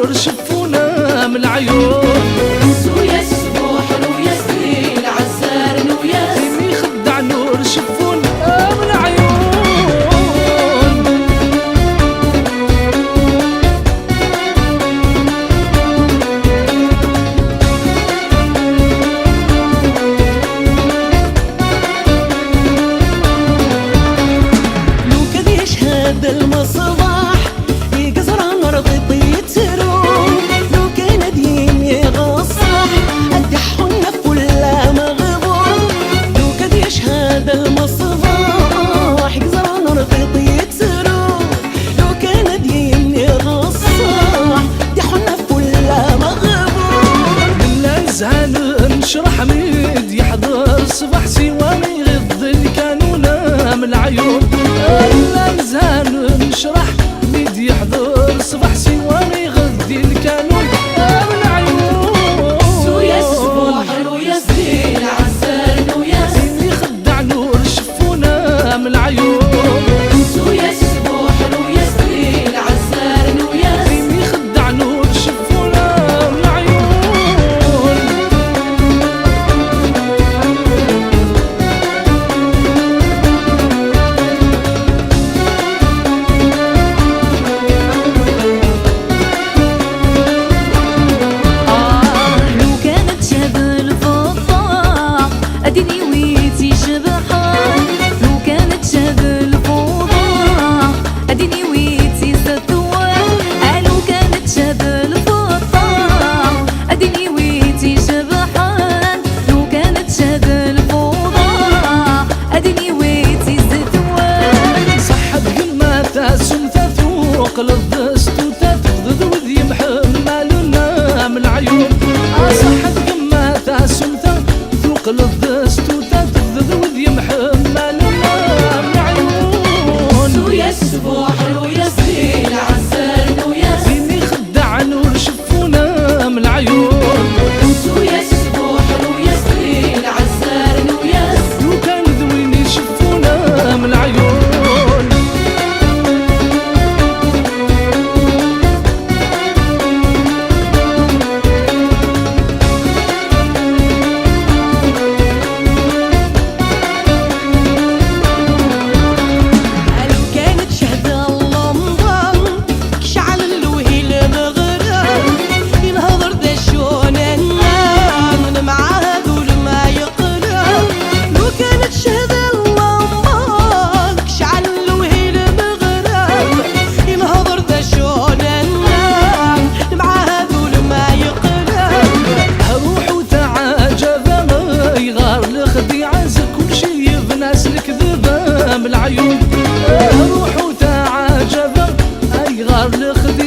نور شفونا من العيون. سويا السبوح رويا سنين عزار نويا اللي خدع نور شفونا من العيون. لو كان يشهد المصباح يقصر نرض يتروح، لو كان دين يغصح أدحنا فلا مغبور. لو كان يشهد المصباح يقصر نرض يتروح، لو كان دين يغصح أدحنا فلا مغبور. من الزهان نشرح ميد يحضر صباح سواني يغض الكانونا من العيون. الزهان نشرح ميد يحضر صباح سواني يغض الكانون من العيون. سويا السبوح رويا سنين عزار نويا اللي خدع نور شفونا من العيون. سويا السبوح رويا سنين عزار نويا اللي خدع نور شفونا من العيون. لو كانت شهد الفضة أديني ويتي شبحان، لو كانت شهد الفضة أديني ويتي ستوان. لو كانت شهد الفضة أديني ويتي شبحان، لو كانت شهد الفضة أديني ويتي ستوان. صحب قمة سمثة ثوق للدست وتتفض وذي محملنا من العيون. صحب قمة سمثة ثوق للدست وتتفض وذي محملنا من العيون. سويا السبوح رويا سنين عزار نويا اللي خدع نور شفونا من العيون. سويا السبوح رويا سنين عزار نويا لو كان ذويني شفونا من العيون. لو كانت شهد اللمضة كشعل الوهيل مغرب ينهضر ذا شون النام معاه ذول ما يقرب. لو كانت شهد اللمضة كشعل الوهيل مغرب ينهضر ذا شون النام معاه ذول ما يقرب. روح وتعجب ما يغار لخديعة كل شي بناس الكذبة من العيون. روح وتعجب يغار لخديعة